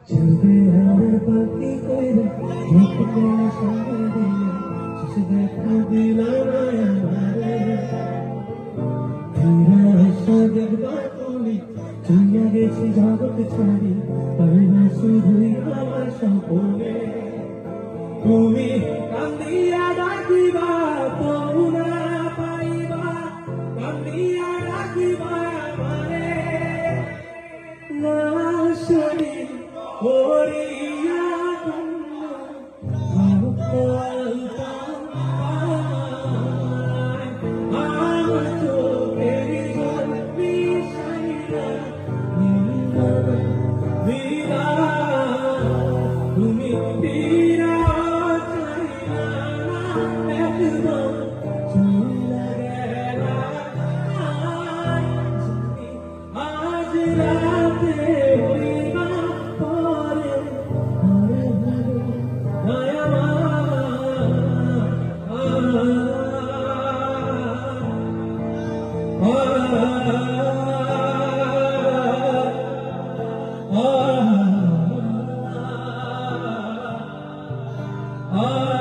ছুটে আমার পাখি কইরা ঝুঁকলে সঙ্গে দিলে শেষে দেখা দিলাম আমারে ফিরে আসা দেখবা তুমি চুইয়া গেছি জগৎ ছাড়ি পাই না শুধুই আমার স্বপ্নে তুমি কান্দিয়া ডাকিবা তবু না পাইবা কান্দিয়া ডাকিবা আমারে না শুনি ওরিয়া আমার চোখের জল মিশাইয়া নীলা তুমি ফিরা চাইলা একদম চলে গেলা আজ রাতে হইবা পরে Ah